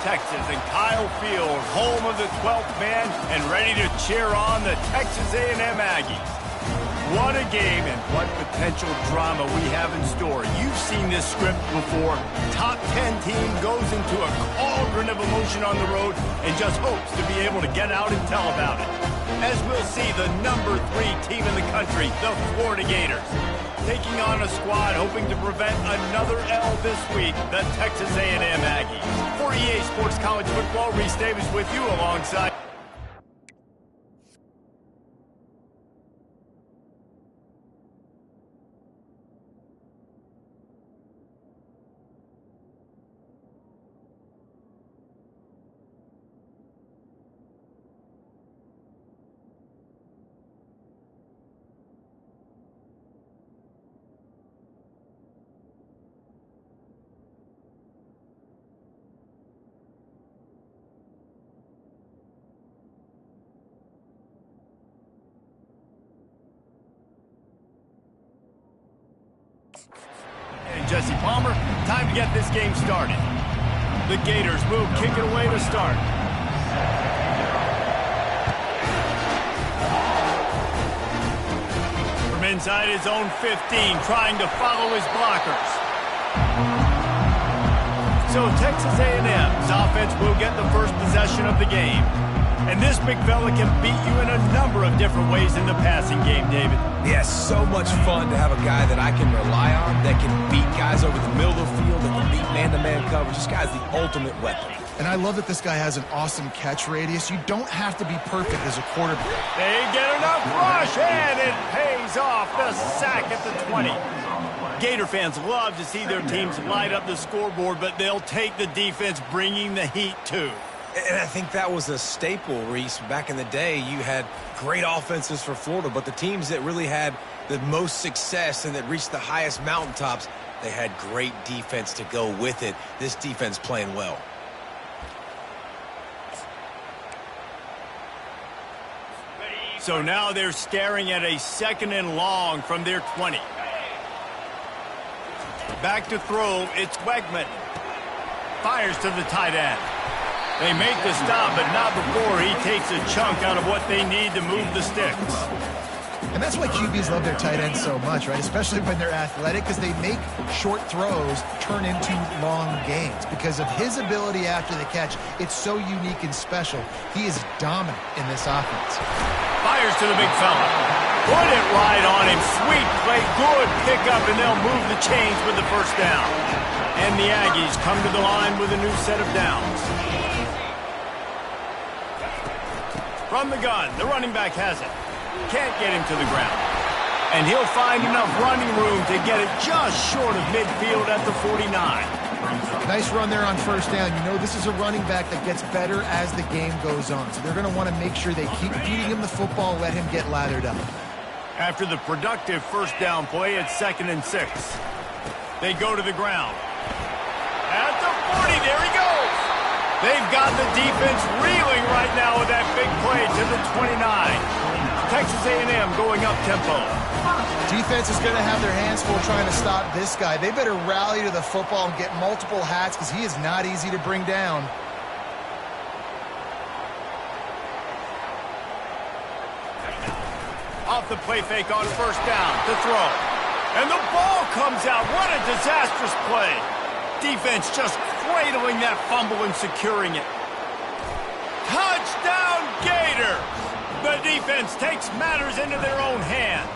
Texas, and Kyle Field, home of the 12th man, and ready to cheer on the Texas A&M Aggies. What a game and what potential drama we have in store. You've seen this script before. Top 10 team goes into a cauldron of emotion on the road and just hopes to be able to get out and tell about it. As we'll see, the number 3 team in the country, the Florida Gators, taking on a squad hoping to prevent another L this week, the Texas A&M Aggies. For EA Sports College Football, Reese Davis with you alongside. And Jesse Palmer, time to get this game started. The Gators will kick it away to start. From inside his own 15, trying to follow his blockers. So Texas A&M's offense will get the first possession of the game. And this big fella can beat you in a number of different ways in the passing game, David. Yes, so much fun to have a guy that I can rely on, that can beat guys over the middle of the field, that can beat man-to-man coverage. This guy's the ultimate weapon. And I love that this guy has an awesome catch radius. You don't have to be perfect as a quarterback. They get enough rush, and it pays off. The sack at the 20. Gator fans love to see their teams light up the scoreboard, but they'll take the defense bringing the heat, too. And I think that was a staple, Reese. Back in the day, you had great offenses for Florida, but the teams that really had the most success and that reached the highest mountaintops, they had great defense to go with it. This defense playing well. So now they're staring at a 2nd and long from their 20. Back to throw, it's Wegman. Fires to the tight end. They make the stop, but not before he takes a chunk out of what they need to move the sticks. And that's why QBs love their tight ends so much, right? Especially when they're athletic, because they make short throws turn into long gains. Because of his ability after the catch, it's so unique and special. He is dominant in this offense. Fires to the big fella. Put it right on him. Sweet play, good pickup, and they'll move the chains with the first down. And the Aggies come to the line with a new set of downs. From the gun, the running back has it. Can't get him to the ground. And he'll find enough running room to get it just short of midfield at the 49. Nice run there on first down. You know this is a running back that gets better as the game goes on. So they're going to want to make sure they keep feeding him the football, let him get lathered up. After the productive first down play, it's 2nd and 6. They go to the ground. At the 40, there he goes. They've got the defense reeling right now with that big play to the 29. Texas A&M going up tempo. Defense is going to have their hands full trying to stop this guy. They better rally to the football and get multiple hats because he is not easy to bring down. Off the play fake on first down to throw. And the ball comes out. What a disastrous play. Defense just cradling that fumble and securing it. Touchdown, Gators! The defense takes matters into their own hands.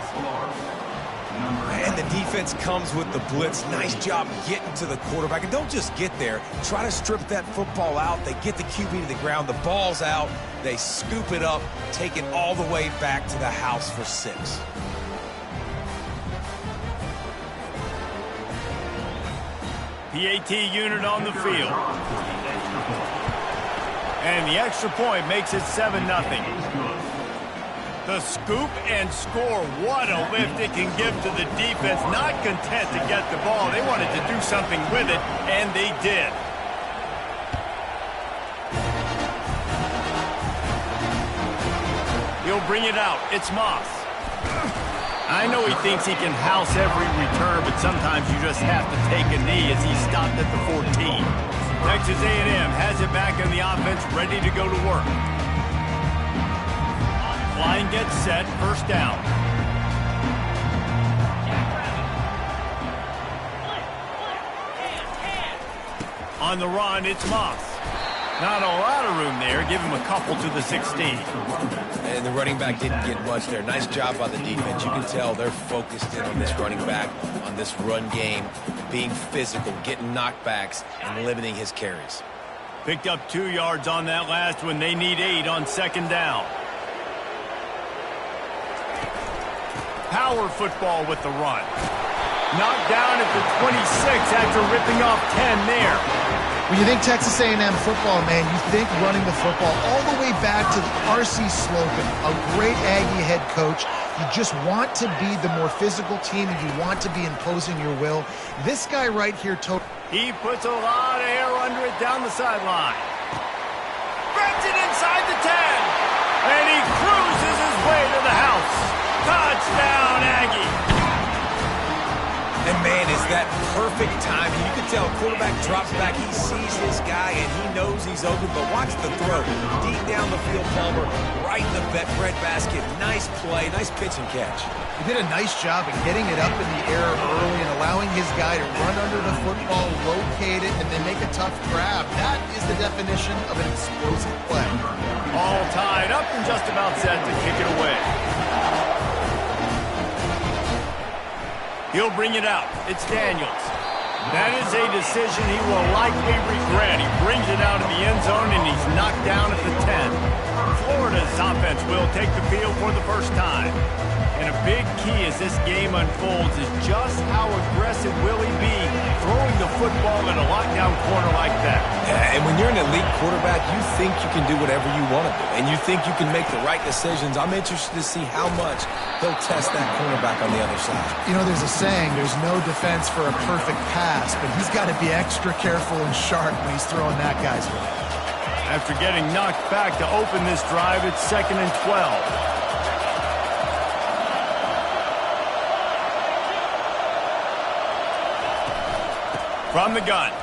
And the defense comes with the blitz. Nice job getting to the quarterback. And don't just get there. Try to strip that football out. They get the QB to the ground. The ball's out. They scoop it up, take it all the way back to the house for 6. PAT unit on the field. And the extra point makes it 7-0. The scoop and score. What a lift it can give to the defense. Not content to get the ball. They wanted to do something with it, and they did. He'll bring it out. It's Moss. I know he thinks he can house every return, but sometimes you just have to take a knee as he stopped at the 14. Texas A&M has it back in the offense, ready to go to work. Line gets set, first down. On the run, it's Moss. Not a lot of room there. Give him a couple to the 16. And the running back didn't get much there. Nice job by the defense. You can tell they're focused in on this running back, on this run game, being physical, getting knockbacks, and limiting his carries. Picked up 2 yards on that last one. They need 8 on second down. Power football with the run. Knocked down at the 26 after ripping off 10 there. When you think Texas A&M football, man, you think running the football all the way back to R.C. Slocum, a great Aggie head coach. You just want to be the more physical team, and you want to be imposing your will. This guy right here, he puts a lot of air under it down the sideline. Grabs it inside the 10. And he cruises his way to the house. Touchdown, Aggie. And, man, is that perfect timing. You can tell quarterback drops back. He sees this guy, and he knows he's open. But watch the throw. Deep down the field, Palmer, right in the breadbasket. Nice play, nice pitch and catch. He did a nice job of getting it up in the air early and allowing his guy to run under the football, locate it, and then make a tough grab. That is the definition of an explosive play. All tied up and just about set to kick it away. He'll bring it out. It's Daniels. That is a decision he will likely regret. He brings it out of the end zone, and he's knocked down at the 10. Florida's offense will take the field for the first time. And a big key as this game unfolds is just how aggressive will he be throwing the football in a lockdown corner like that. Yeah, and when you're an elite quarterback, you think you can do whatever you want to do, and you think you can make the right decisions. I'm interested to see how much he'll test that cornerback on the other side. You know, there's a saying, there's no defense for a perfect pass, but he's got to be extra careful and sharp when he's throwing that guy's way. After getting knocked back to open this drive, it's 2nd and 12. From the gun,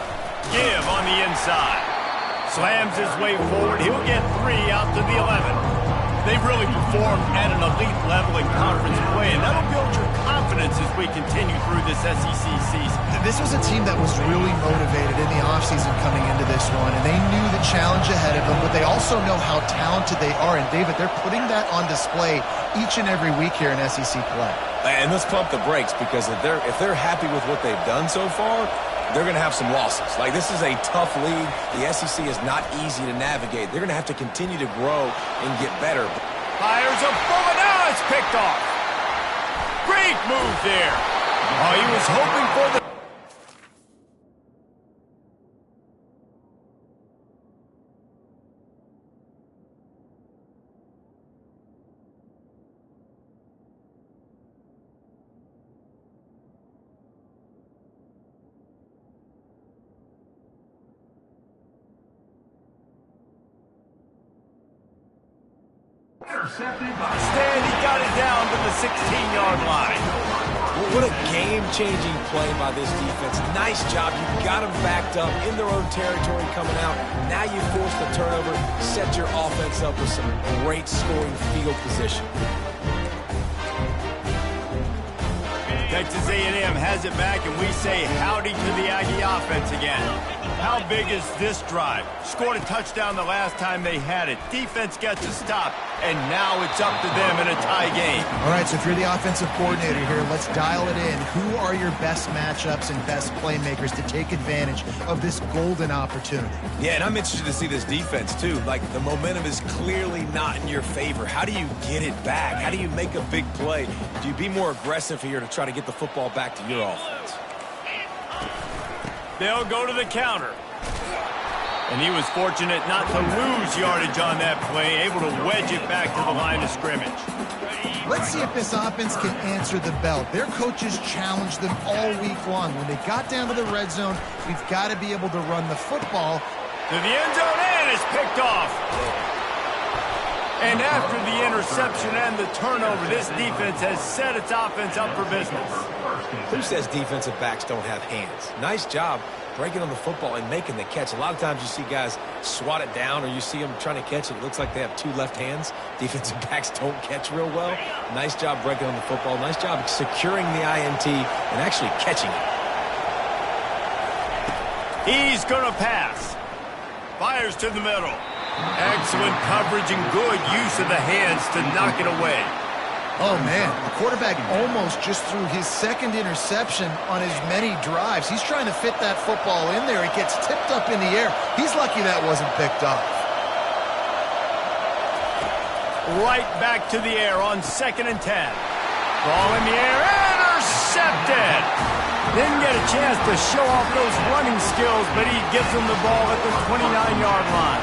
give on the inside. Slams his way forward. He'll get 3 out to the 11. They've really performed at an elite level in conference play, and that'll build your confidence as we continue through this SEC season. This was a team that was really motivated in the offseason coming into this one, and they knew the challenge ahead of them, but they also know how talented they are. And, David, they're putting that on display each and every week here in SEC play. And let's pump the brakes, because if they're happy with what they've done so far, they're going to have some losses. Like, this is a tough league. The SEC is not easy to navigate. They're going to have to continue to grow and get better. Fires a bullet. Now it's picked off. Great move there. Oh, he was hoping for the... Instead, he got it down to the 16-yard line. What a game-changing play by this defense. Nice job. You got them backed up in their own territory coming out. Now you force the turnover, set your offense up with some great scoring field position. Texas A&M has it back, and we say howdy to the Aggie offense again. How big is this drive? Scored a touchdown the last time they had it. Defense gets a stop, and now it's up to them in a tie game. All right, so if you're the offensive coordinator here, let's dial it in. Who are your best matchups and best playmakers to take advantage of this golden opportunity? Yeah, and I'm interested to see this defense, too. Like, the momentum is clearly not in your favor. How do you get it back? How do you make a big play? Do you be more aggressive here to try to get the football back to your offense? They'll go to the counter. And he was fortunate not to lose yardage on that play, able to wedge it back to the line of scrimmage. Let's see if this offense can answer the bell. Their coaches challenged them all week long. When they got down to the red zone, we've got to be able to run the football. To the end zone, and it's picked off. And after the interception and the turnover, this defense has set its offense up for business. Who says defensive backs don't have hands? Nice job breaking on the football and making the catch. A lot of times you see guys swat it down, or you see them trying to catch it. It looks like they have two left hands. Defensive backs don't catch real well. Nice job breaking on the football. Nice job securing the INT and actually catching it. He's going to pass. Fires to the middle. Excellent coverage and good use of the hands to knock it away. Oh, man, the quarterback almost just threw his second interception on as many drives. He's trying to fit that football in there. It gets tipped up in the air. He's lucky that wasn't picked up. Right back to the air on 2nd and 10. Ball in the air, intercepted. Didn't get a chance to show off those running skills, but he gives them the ball at the 29-yard line.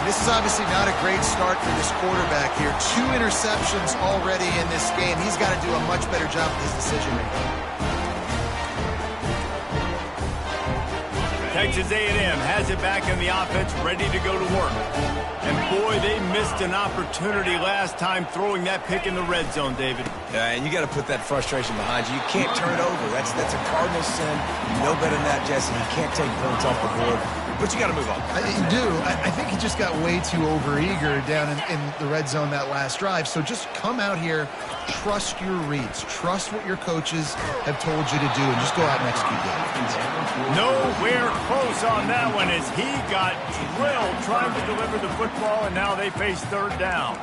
This is obviously not a great start for this quarterback here. 2 interceptions already in this game. He's got to do a much better job with his decision-making. Texas A&M has it back in the offense, ready to go to work. And boy, they missed an opportunity last time throwing that pick in the red zone, David. Yeah, and you got to put that frustration behind you. You can't turn it over. That's a cardinal sin. You know better than that, Jesse. You can't take points off the board. But you got to move on. You do. I think he just got way too overeager down in the red zone that last drive. So just come out here, trust your reads, trust what your coaches have told you to do, and just go out and execute that. Nowhere close on that one as he got drilled trying to deliver the football, and now they face 3rd down.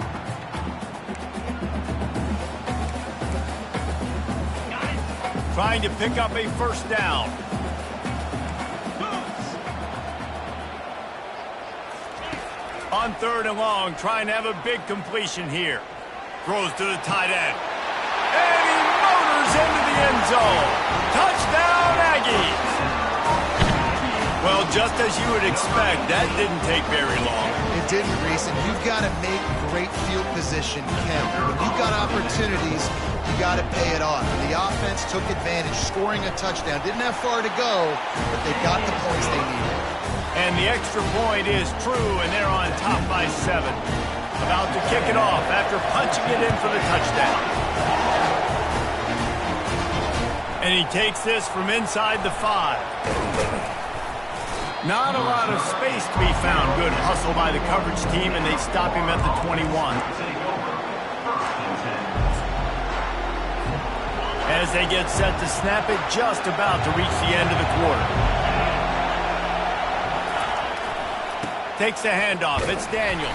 Trying to pick up a 1st down. On 3rd and long, trying to have a big completion here. Throws to the tight end. And he motors into the end zone. Touchdown, Aggies. Well, just as you would expect, that didn't take very long. It didn't, Reese, and you've got to make great field position count. When you've got opportunities, you got to pay it off. And the offense took advantage, scoring a touchdown. Didn't have far to go, but they got the points they needed. And the extra point is true, and they're on top by 7. About to kick it off after punching it in for the touchdown. And he takes this from inside the 5. Not a lot of space to be found. Good hustle by the coverage team, and they stop him at the 21. As they get set to snap it, just about to reach the end of the quarter. Takes the handoff. It's Daniels.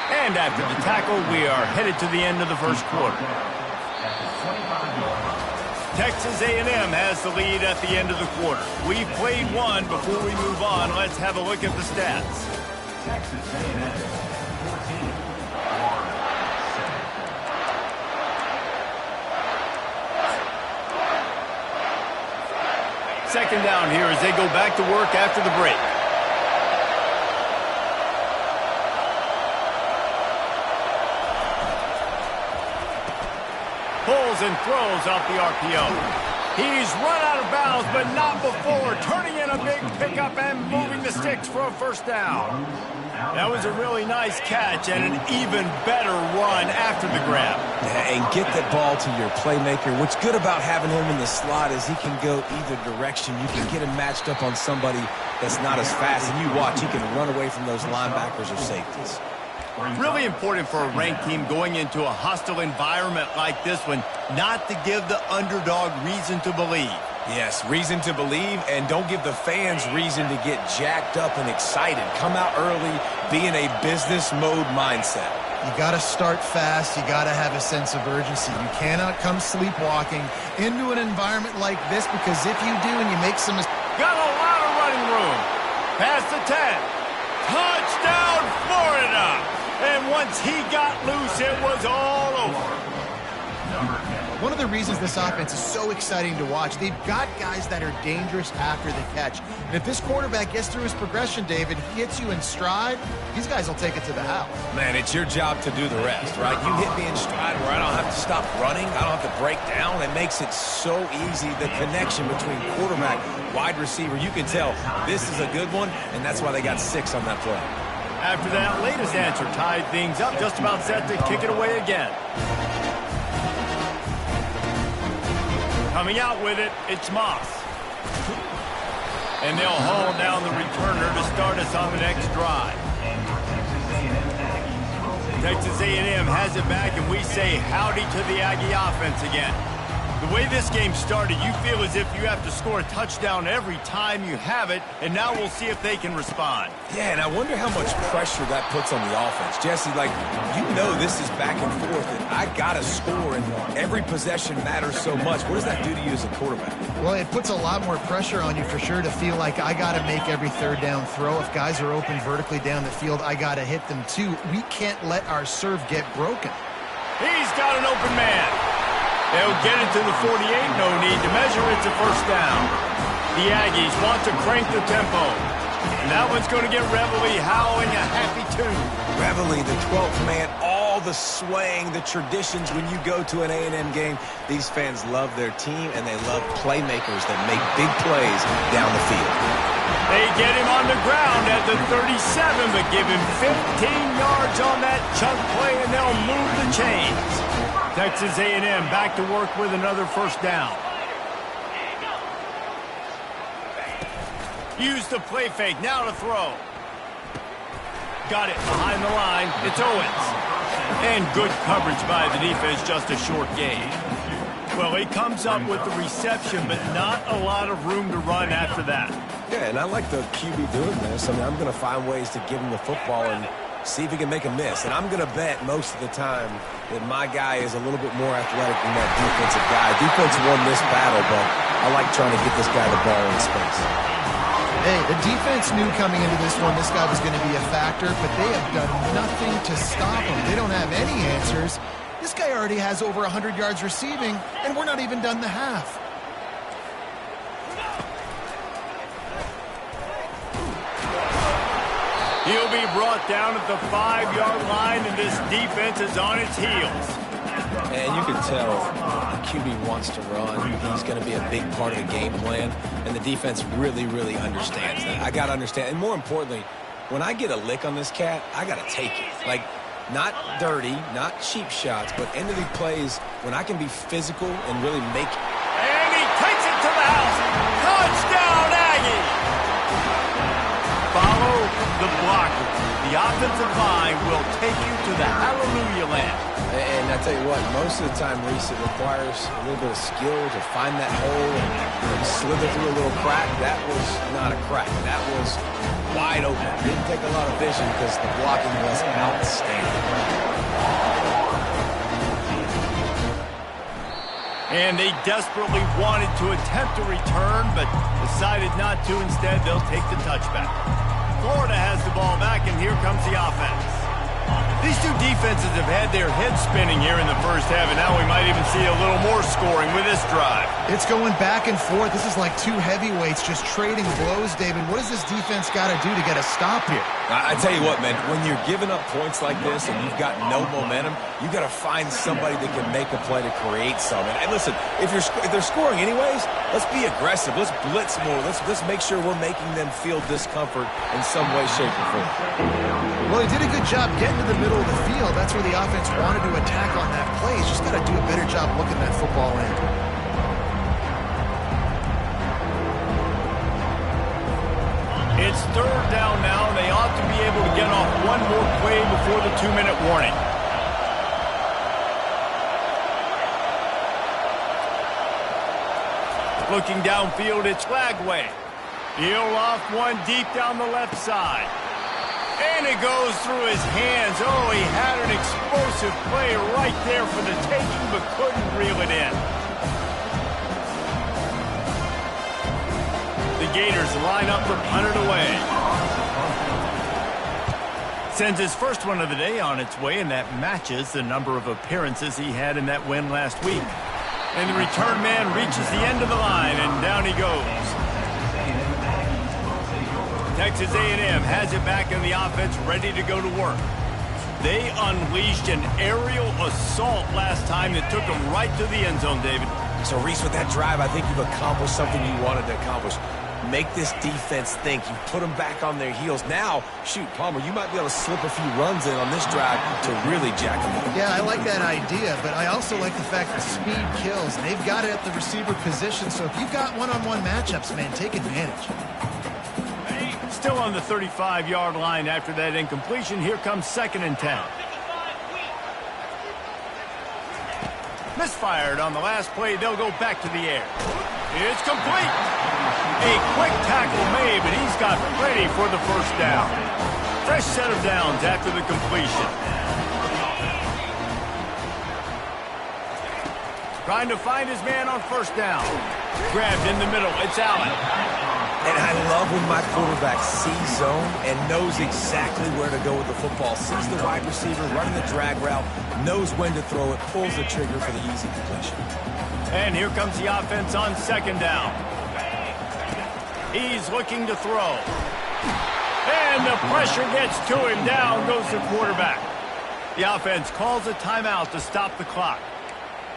And after the tackle, we are headed to the end of the 1st quarter. Texas A&M has the lead at the end of the quarter. We've played one. Before we move on, let's have a look at the stats. Texas A&M 14. 2nd down here as they go back to work after the break. Pulls and throws off the RPO. He's run out of bounds, but not before turning in a big pickup and moving the sticks for a 1st down. That was a really nice catch and an even better run after the grab. Yeah, and get that ball to your playmaker. What's good about having him in the slot is he can go either direction. You can get him matched up on somebody that's not as fast, and you watch, he can run away from those linebackers or safeties. Really important for a ranked team going into a hostile environment like this one, not to give the underdog reason to believe. Yes, reason to believe, and don't give the fans reason to get jacked up and excited. Come out early, be in a business mode mindset. You got to start fast. You got to have a sense of urgency. You cannot come sleepwalking into an environment like this, because if you do and you make some mistakes. Got a lot of running room. Past the 10. Touchdown, Florida. And once he got loose, it was all over. One of the reasons this offense is so exciting to watch, they've got guys that are dangerous after the catch. And if this quarterback gets through his progression, David, he hits you in stride, these guys will take it to the house. Man, it's your job to do the rest, right? You hit me in stride where I don't have to stop running. I don't have to break down. It makes it so easy, the connection between quarterback, wide receiver. You can tell this is a good one, and that's why they got 6 on that play. After that latest answer tied things up, just about set to kick it away again. Coming out with it, it's Moss. And they'll haul down the returner to start us on the next drive. Texas A&M has it back, and we say howdy to the Aggie offense again. The way this game started, you feel as if you have to score a touchdown every time you have it, and now we'll see if they can respond. Yeah, and I wonder how much pressure that puts on the offense. Jesse, like, you know this is back and forth, and I got to score, and every possession matters so much. What does that do to you as a quarterback? Well, it puts a lot more pressure on you for sure to feel like I got to make every third down throw. If guys are open vertically down the field, I got to hit them too. We can't let our serve get broken. He's got an open man. They'll get it to the 48, no need to measure, it's a first down. The Aggies want to crank the tempo. And that one's going to get Reveille howling a happy tune. Reveille, the 12th man, all the swaying, the traditions when you go to an A&M game. These fans love their team, and they love playmakers that make big plays down the field. They get him on the ground at the 37, but give him 15 yards on that chunk play, and they'll move the chains. Texas A&M back to work with another first down. Use the play fake, now to throw. Got it behind the line, it's Owens. And good coverage by the defense, just a short gain. Well, he comes up with the reception, but not a lot of room to run after that. Yeah, and I like the QB doing this. I mean, I'm going to find ways to give him the football and see if he can make a miss. And I'm going to bet most of the time that my guy is a little bit more athletic than that defensive guy. Defense won this battle, but I like trying to get this guy the ball in space. Hey, the defense knew coming into this one this guy was going to be a factor, but they have done nothing to stop him. They don't have any answers. This guy already has over 100 yards receiving, and we're not even done the half. He'll be brought down at the 5-yard line, and this defense is on its heels. And you can tell the QB wants to run. He's going to be a big part of the game plan, and the defense really, really understands that. I got to understand, and more importantly, when I get a lick on this cat, I got to take it. Like, not dirty, not cheap shots, but end of the plays when I can be physical and really make it. And he takes it to the house. Touchdown, Aggie! Follow the blocker. The offensive line will take you to the hallelujah land. And I tell you what, most of the time, Reese, it requires a little bit of skill to find that hole and slither through a little crack. That was not a crack. That was wide open. Didn't take a lot of vision because the blocking was outstanding. And they desperately wanted to attempt a return, but decided not to. Instead, they'll take the touchback. Florida has the ball back, and here comes the offense. These two defenses have had their heads spinning here in the first half, and now we might even see a little more scoring with this drive. It's going back and forth. This is like two heavyweights just trading blows, David. What does this defense got to do to get a stop here? I tell you what, man, when you're giving up points like this and you've got no momentum, you got to find somebody that can make a play to create something. And listen, if they're scoring anyways, let's be aggressive. Let's blitz more. Let's make sure we're making them feel discomfort in some way, shape, or form. Well, he did a good job getting to the middle of the field. That's where the offense wanted to attack on that play. He's just got to do a better job looking that football in. It's third down now. They ought to be able to get off one more play before the 2-minute warning. Looking downfield, it's Lagway. He'll off one deep down the left side. And it goes through his hands. Oh, he had an explosive play right there for the taking, but couldn't reel it in. The Gators line up for punt it away. Sends his first one of the day on its way, and that matches the number of appearances he had in that win last week. And the return man reaches the end of the line, and down he goes. Texas A&M has it back in the offense, ready to go to work. They unleashed an aerial assault last time that took them right to the end zone, David. So, Reese, with that drive, I think you've accomplished something you wanted to accomplish. make this defense think. You put them back on their heels. Now, shoot, Palmer, you might be able to slip a few runs in on this drive to really jack them up. Yeah, I like that idea, but I also like the fact that speed kills. They've got it at the receiver position, so if you've got one-on-one matchups, man, take advantage. Still on the 35-yard line after that incompletion. Here comes 2nd and 10. Misfired on the last play. They'll go back to the air. It's complete. A quick tackle made, but he's got ready for the first down. Fresh set of downs after the completion. Trying to find his man on first down. Grabbed in the middle. It's Allen. And I love when my quarterback sees zone and knows exactly where to go with the football. Sees the wide receiver running the drag route, knows when to throw it, pulls the trigger for the easy completion. And here comes the offense on 2nd down. He's looking to throw. And the pressure gets to him. Down goes the quarterback. The offense calls a timeout to stop the clock.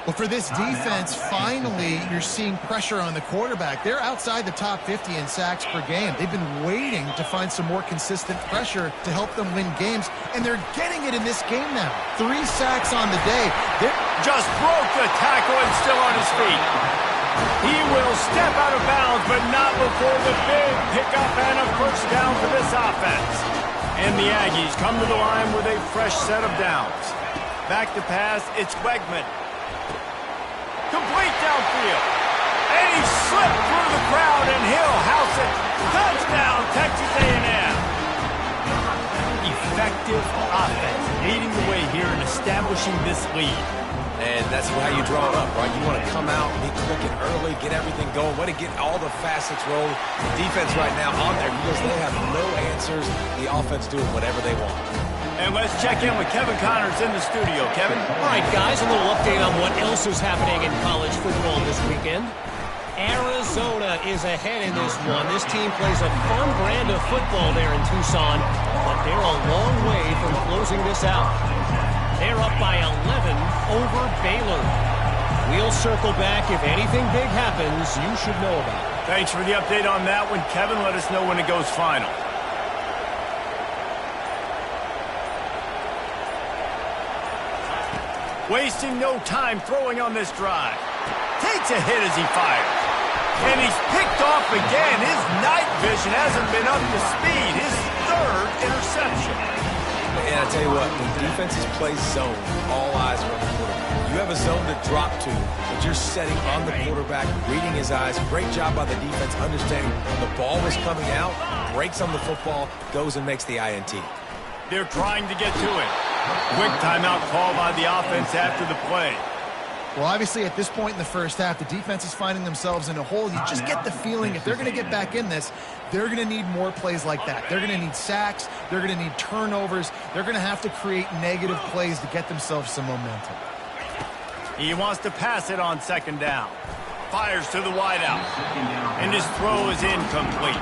Well, for this defense, finally, you're seeing pressure on the quarterback. They're outside the top 50 in sacks per game. They've been waiting to find some more consistent pressure to help them win games, and they're getting it in this game now. 3 sacks on the day. Just broke the tackle and still on his feet. He will step out of bounds, but not before the big pickup and a first down for this offense. And the Aggies come to the line with a fresh set of downs. Back to pass, it's Wegman. Complete downfield. And he slipped through the crowd, and he'll house it. Touchdown, Texas A&M. Effective offense leading the way here in establishing this lead. And that's how you draw it up, right? You want to come out, be clicking early, get everything going, want to get all the facets rolled. The defense right now on their heels, they have no answers. The offense doing whatever they want. And let's check in with Kevin Connors in the studio. Kevin? All right, guys, a little update on what else is happening in college football this weekend. Arizona is ahead in this one. This team plays a fun brand of football there in Tucson, but they're a long way from closing this out. They're up by 11 over Baylor. We'll circle back. If anything big happens, you should know about it. Thanks for the update on that one, Kevin. Let us know when it goes final. Wasting no time throwing on this drive. Takes a hit as he fires. And he's picked off again. His night vision hasn't been up to speed. His 3rd interception. And I tell you what, when defenses play zone, all eyes are on the quarterback. You have a zone to drop to, but you're setting on the quarterback, reading his eyes. Great job by the defense, understanding the ball was coming out, breaks on the football, goes and makes the INT. They're trying to get to it. Quick timeout call by the offense after the play. Well, obviously, at this point in the first half, the defense is finding themselves in a hole. You just get the feeling if they're going to get back in this, they're going to need more plays like that. They're going to need sacks. They're going to need turnovers. They're going to have to create negative plays to get themselves some momentum. He wants to pass it on 2nd down. Fires to the wideout. And his throw is incomplete.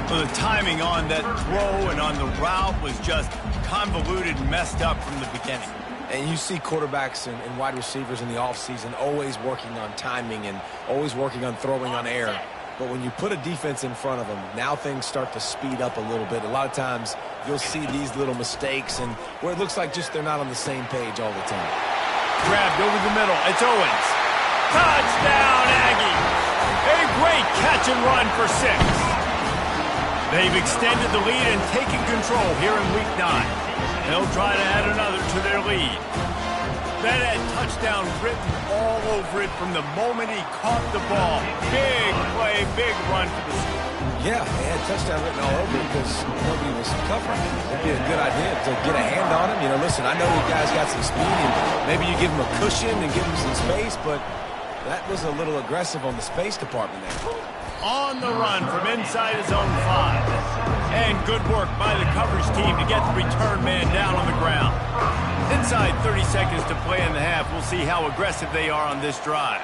So the timing on that throw and on the route was just convoluted and messed up from the beginning. And you see quarterbacks and wide receivers in the offseason always working on timing and always working on throwing on air. But when you put a defense in front of them, now things start to speed up a little bit. A lot of times you'll see these little mistakes and where it looks like just they're not on the same page all the time. Grabbed over the middle. It's Owens. Touchdown, Aggie. A great catch and run for 6. They've extended the lead and taken control here in Week 9. They'll try to add another to their lead. That had touchdown written all over it from the moment he caught the ball. Big play, big run for the score. Yeah, they had touchdown written all over it because nobody was covering. It'd be a good idea to get a hand on him. You know, listen, I know you guys got some speed, and maybe you give him a cushion and give him some space, but that was a little aggressive on the space department there. On the run from inside his own 5. And good work by the coverage team to get the return man down on the ground. Inside 30 seconds to play in the half. We'll see how aggressive they are on this drive.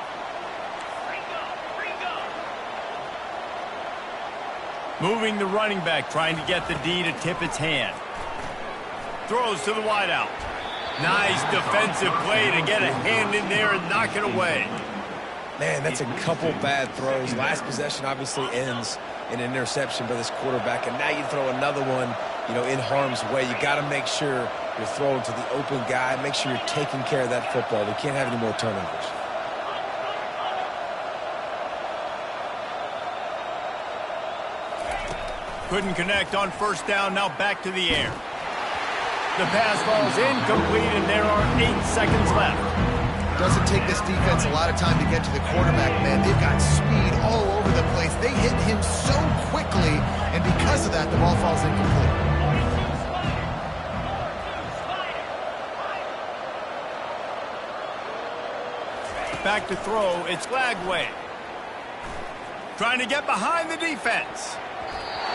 Moving the running back, trying to get the D to tip its hand. Throws to the wideout. Nice defensive play to get a hand in there and knock it away. Man, that's a couple bad throws. Last possession obviously ends an interception by this quarterback, and now you throw another one, in harm's way. You got to make sure you're throwing to the open guy. Make sure you're taking care of that football. We can't have any more turnovers. Couldn't connect on first down. Now back to the air. The pass falls incomplete, and there are 8 seconds left. Doesn't take this defense a lot of time to get to the quarterback, man. They've got speed all over the place. They hit him so quickly, and because of that, the ball falls incomplete. Back to throw. It's Lagway. Trying to get behind the defense.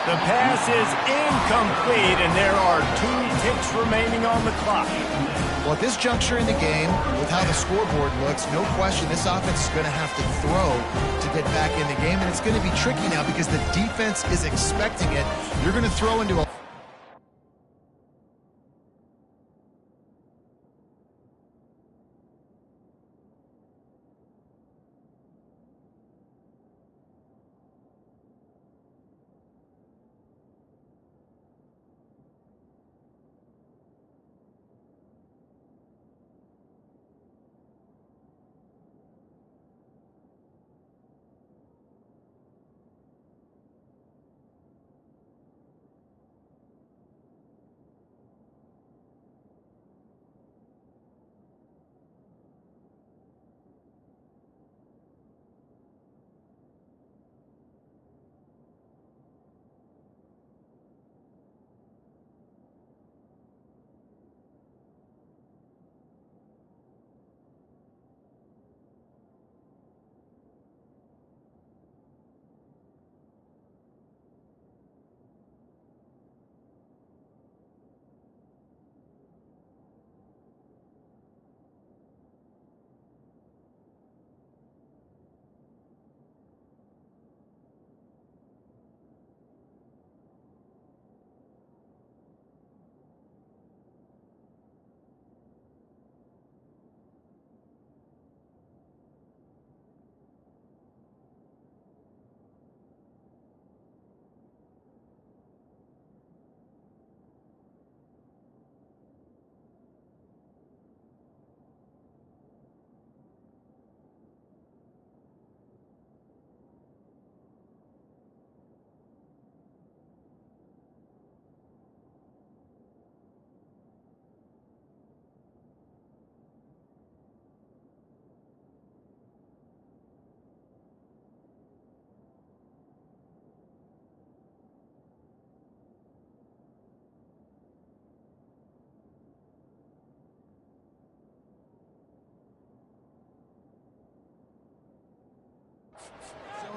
The pass is incomplete, and there are 2 ticks remaining on the clock. Well, at this juncture in the game, with how the scoreboard looks, no question this offense is going to have to throw to get back in the game, and it's going to be tricky now because the defense is expecting it. You're going to throw into a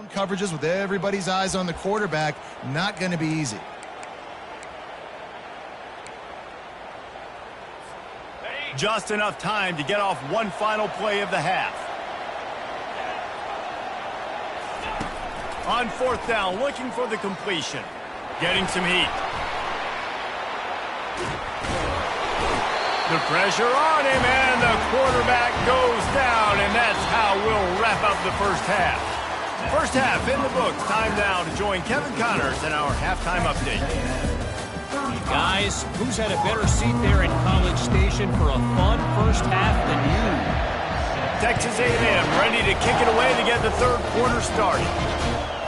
zone coverages with everybody's eyes on the quarterback. Not going to be easy. Just enough time to get off one final play of the half. On fourth down, looking for the completion. Getting some heat. The pressure on him, and the quarterback goes down, and that's how we'll wrap up the first half. First half in the books. Time now to join Kevin Connors in our halftime update. Guys, who's had a better seat there in College Station for a fun first half than you? Texas A&M ready to kick it away to get the third quarter started.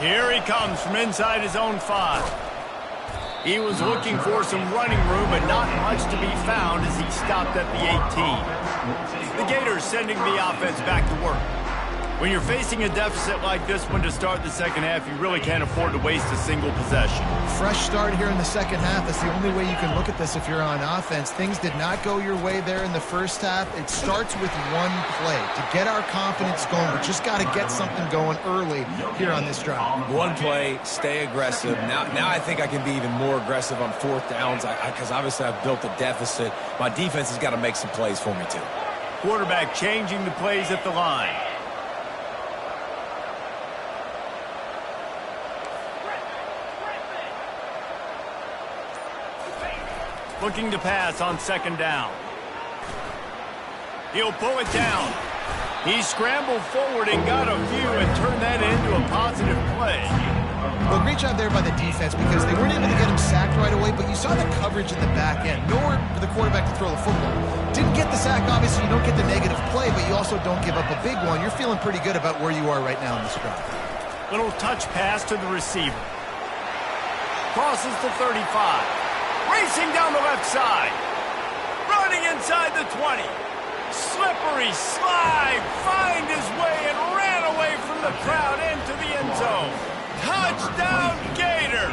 Here he comes from inside his own 5. He was looking for some running room, but not much to be found as he stopped at the 18. The Gators sending the offense back to work. When you're facing a deficit like this one to start the second half, you really can't afford to waste a single possession. Fresh start here in the second half. That's the only way you can look at this if you're on offense. Things did not go your way there in the first half. It starts with one play. To get our confidence going, we just got to get something going early here on this drive. One play, stay aggressive. Now I think I can be even more aggressive on fourth downs because obviously I've built a deficit. My defense has got to make some plays for me too. Quarterback changing the plays at the line. Looking to pass on second down. He'll pull it down. He scrambled forward and got a few and turned that into a positive play. Well, great job there by the defense because they weren't able to get him sacked right away, but you saw the coverage in the back end. Nowhere for the quarterback to throw the football. Didn't get the sack, obviously. You don't get the negative play, but you also don't give up a big one. You're feeling pretty good about where you are right now in this drive. Little touch pass to the receiver. Crosses to 35. Racing down the left side. Running inside the 20. Slippery slide. Find his way and ran away from the crowd into the end zone. Touchdown, Gators!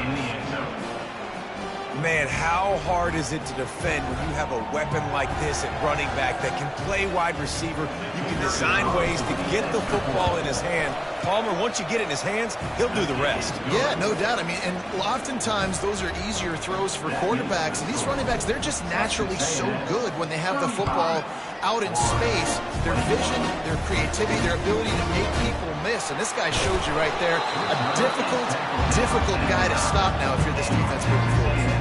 Man, how hard is it to defend when you have a weapon like this at running back that can play wide receiver? You can design ways to get the football in his hand. Palmer, once you get it in his hands, he'll do the rest. Yeah, no doubt. I mean, and oftentimes those are easier throws for quarterbacks. And these running backs, they're just naturally so good when they have the football out in space. Their vision, their creativity, their ability to make people miss. And this guy showed you right there, a difficult guy to stop now if you're this defense moving forward.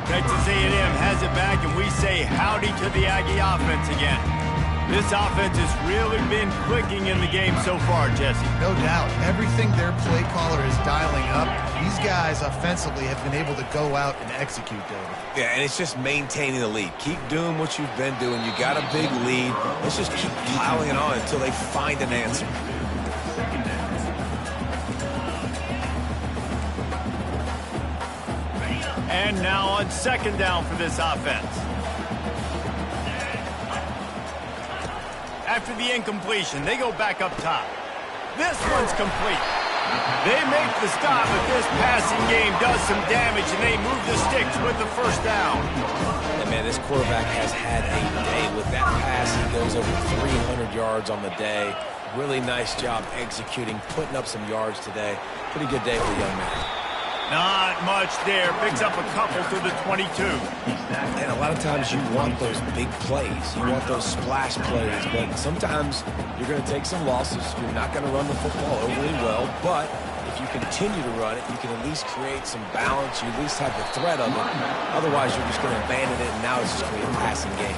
Texas A&M has it back, and we say howdy to the Aggie offense again. This offense has really been clicking in the game so far, Jesse. No doubt. Everything their play caller is dialing up, these guys offensively have been able to go out and execute, David. Yeah, and it's just maintaining the lead. Keep doing what you've been doing. You got a big lead. Let's just keep piling it on until they find an answer. And now on second down for this offense. After the incompletion, they go back up top. This one's complete. They make the stop, but this passing game does some damage, and they move the sticks with the first down. And man, this quarterback has had a day. With that pass, he goes over 300 yards on the day. Really nice job executing, putting up some yards today. Pretty good day for the young man. Not much there. Picks up a couple to the 22. And a lot of times you want those big plays. You want those splash plays. But sometimes you're going to take some losses. You're not going to run the football overly well. But if you continue to run it, you can at least create some balance. You at least have the threat of it. Otherwise, you're just going to abandon it, and now it's just going to be a passing game.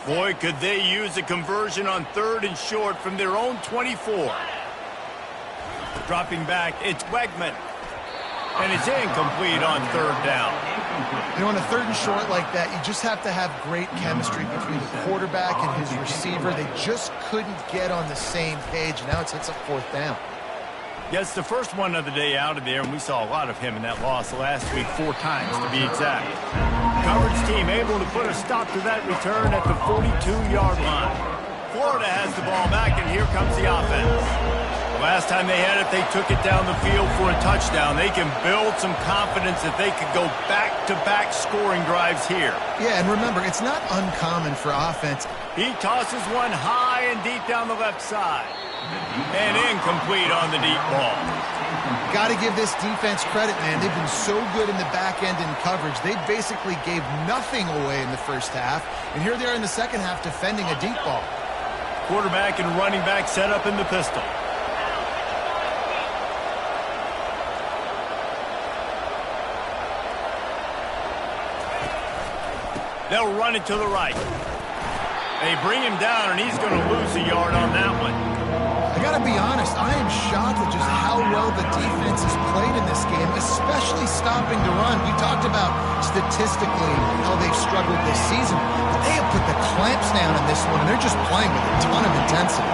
Boy, could they use a conversion on third and short from their own 24. Dropping back, it's Wegman. And it's incomplete on third down. You know, on a third and short like that, you just have to have great chemistry between the quarterback and his receiver. They just couldn't get on the same page. Now it's hits up fourth down. Gets the first one of the day out of there, and we saw a lot of him in that loss last week, 4 times to be exact. Coverage team able to put a stop to that return at the 42-yard line. Florida has the ball back, and here comes the offense. The last time they had it, they took it down the field for a touchdown. They can build some confidence that they could go back-to-back scoring drives here. Yeah, and remember, it's not uncommon for offense. He tosses one high and deep down the left side. And incomplete on the deep ball. Got to give this defense credit, man. They've been so good in the back end in coverage. They basically gave nothing away in the first half. And here they are in the second half defending a deep ball. Quarterback and running back set up in the pistol. They'll run it to the right. They bring him down, and he's going to lose a yard on that one. I got to be honest, I am shocked at just how well the defense has played in this game, especially stopping the run. We talked about statistically how they've struggled this season, but they have put the clamps down in this one, and they're just playing with a ton of intensity.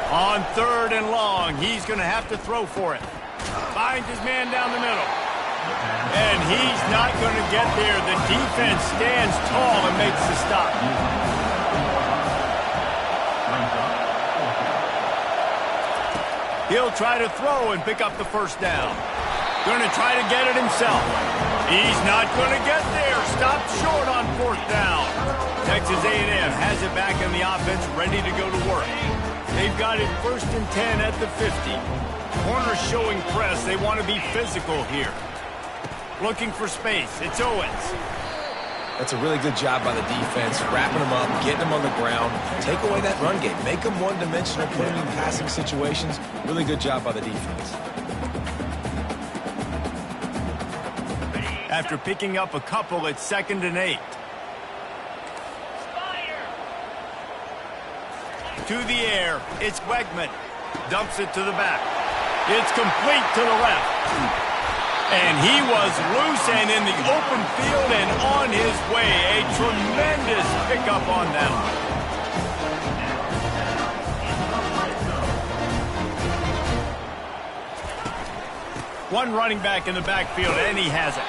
On third and long, he's going to have to throw for it. Finds his man down the middle. And he's not going to get there. The defense stands tall and makes the stop. He'll try to throw and pick up the first down. Going to try to get it himself. He's not going to get there. Stopped short on fourth down. Texas A&M has it back in the offense, ready to go to work. They've got it 1st and 10 at the 50. Corners showing press. They want to be physical here. Looking for space. It's Owens. That's a really good job by the defense, wrapping them up, getting them on the ground. Take away that run game. Make them one-dimensional, put them in passing situations. Really good job by the defense. After picking up a couple, it's 2nd and 8. to the air. It's Wegman. Dumps it to the back. It's complete to the left. And he was loose and in the open field and on his way. A tremendous pickup on that one. One running back in the backfield, and he has it.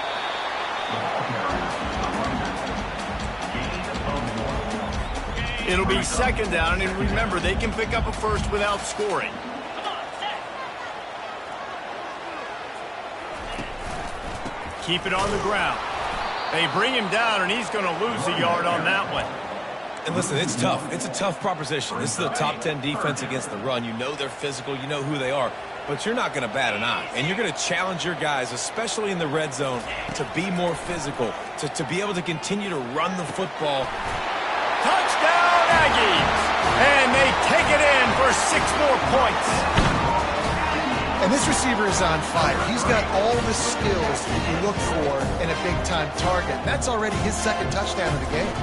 It'll be second down, and remember, they can pick up a first without scoring. Keep it on the ground. They bring him down, and he's going to lose a yard on that one. And listen, it's tough. It's a tough proposition. This is a top 10 defense against the run. You know they're physical. You know who they are. But you're not going to bat an eye. And you're going to challenge your guys, especially in the red zone, to be more physical, to be able to continue to run the football. Touchdown, Aggies! And they take it in for 6 more points. And this receiver is on fire. He's got all the skills that you look for in a big-time target. That's already his second touchdown of the game.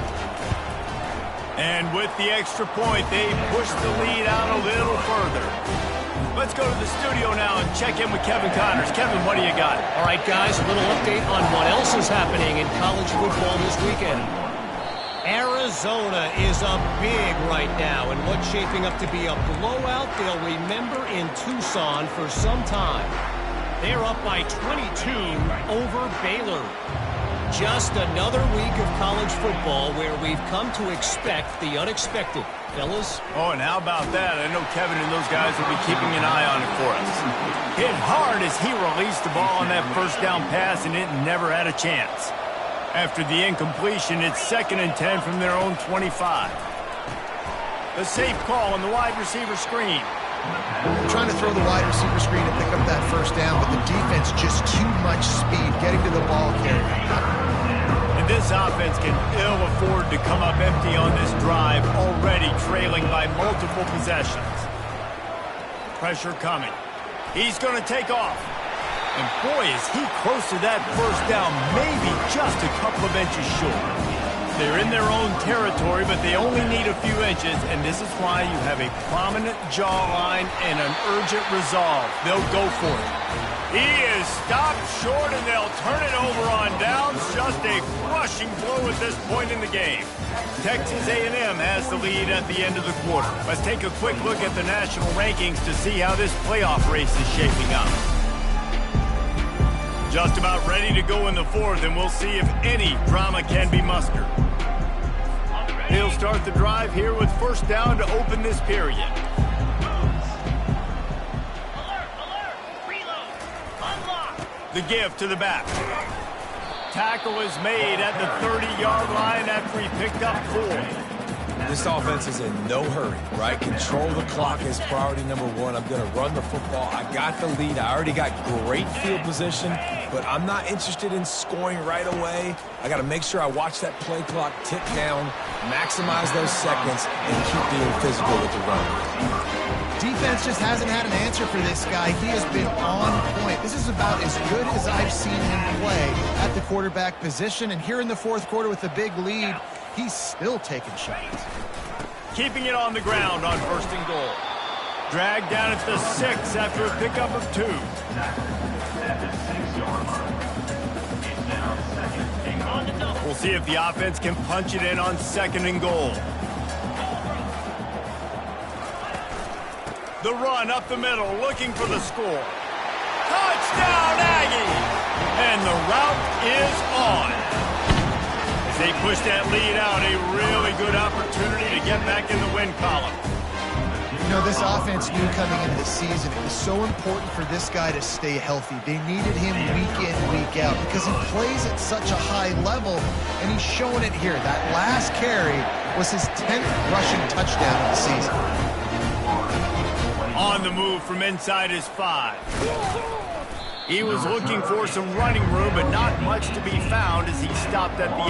And with the extra point, they push the lead out a little further. Let's go to the studio now and check in with Kevin Connors. Kevin, what do you got? All right, guys, a little update on what else is happening in college football this weekend. Arizona is up big right now, and what's shaping up to be a blowout they'll remember in Tucson for some time. They're up by 22 over Baylor. Just another week of college football where we've come to expect the unexpected. Fellas? Oh, and how about that? I know Kevin and those guys will be keeping an eye on it for us. Hit hard as he released the ball on that first down pass, and it never had a chance. After the incompletion, it's 2nd and 10 from their own 25. A safe call on the wide receiver screen. Trying to throw the wide receiver screen and pick up that first down, but the defense just too much speed getting to the ball carrier. And this offense can ill afford to come up empty on this drive, already trailing by multiple possessions. Pressure coming. He's going to take off. And boy, is he close to that first down, maybe just a couple of inches short. They're in their own territory, but they only need a few inches, and this is why you have a prominent jawline and an urgent resolve. They'll go for it. He is stopped short, and they'll turn it over on downs. Just a crushing blow at this point in the game. Texas A&M has the lead at the end of the quarter. Let's take a quick look at the national rankings to see how this playoff race is shaping up. Just about ready to go in the 4th, and we'll see if any drama can be mustered. He'll start the drive here with first down to open this period. Alert! Reload! Unlock! The give to the back. Tackle is made at the 30-yard line after he picked up 4. This offense is in no hurry, right? Control the clock is priority number 1. I'm going to run the football. I got the lead. I already got great field position, but I'm not interested in scoring right away. I got to make sure I watch that play clock tick down, maximize those seconds, and keep being physical with the run. Defense just hasn't had an answer for this guy. He has been on point. This is about as good as I've seen him play at the quarterback position, and here in the 4th quarter with the big lead, he's still taking shots. Keeping it on the ground on 1st and goal. Dragged down at the 6 after a pickup of 2. We'll see if the offense can punch it in on 2nd and goal. The run up the middle, looking for the score. Touchdown, Aggie! And the route is on. As they push that lead out, a really good opportunity to get back in the win column. You know, this offense knew coming into the season it was so important for this guy to stay healthy. They needed him week in, week out because he plays at such a high level, and he's showing it here. That last carry was his 10th rushing touchdown of the season. On the move from inside his 5. He was looking for some running room, but not much to be found as he stopped at the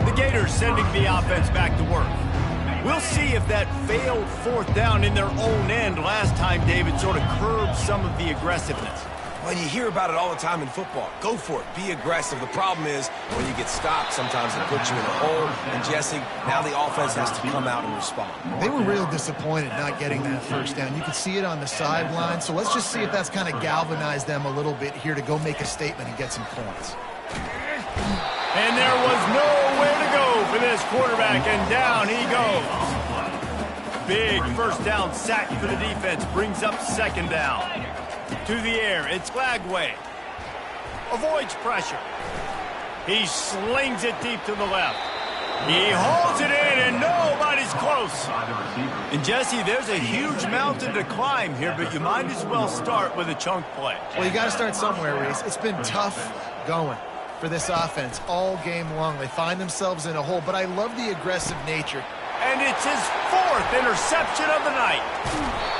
18. The Gators sending the offense back to work. We'll see if that failed 4th down in their own end last time, David, sort of curbed some of the aggressiveness. Well, you hear about it all the time in football. Go for it. Be aggressive. The problem is when you get stopped, sometimes it puts you in a hole. And, Jesse, now the offense has to come out and respond. They were real disappointed not getting that first down. You could see it on the sideline. So let's just see if that's kind of galvanized them a little bit here to go make a statement and get some points. And there was nowhere to go for this quarterback, and down he goes. Big first down sack for the defense, brings up second down. To the air, it's Glagway. Avoids pressure. He slings it deep to the left. He holds it in, and nobody's close. And, Jesse, there's a huge mountain to climb here, but you might as well start with a chunk play. Well, you got to start somewhere, Reese. It's been tough going for this offense all game long. They find themselves in a hole, but I love the aggressive nature. And it's his fourth interception of the night.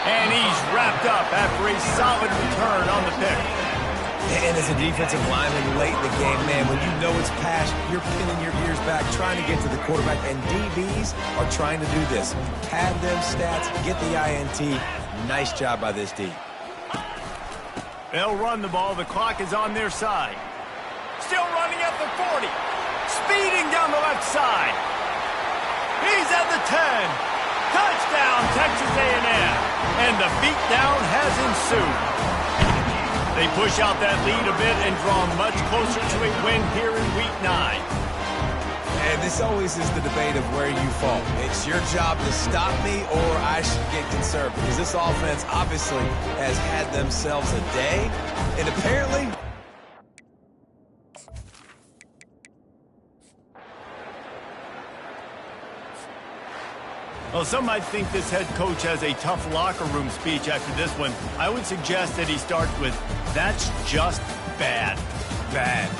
And he's wrapped up after a solid return on the pick. And as a defensive lineman late in the game, man, when you know it's past, you're pinning your ears back, trying to get to the quarterback, and DBs are trying to do this. Pad them stats, get the INT. Nice job by this D. They'll run the ball. The clock is on their side. Still running at the 40. Speeding down the left side. He's at the 10. Touchdown, Texas A&M. And the beatdown has ensued. They push out that lead a bit and draw much closer to a win here in Week 9. And this always is the debate of where you fall. It's your job to stop me or I should get conserved, because this offense obviously has had themselves a day. And apparently... Well, some might think this head coach has a tough locker room speech after this one. I would suggest that he starts with, "That's just bad." bad.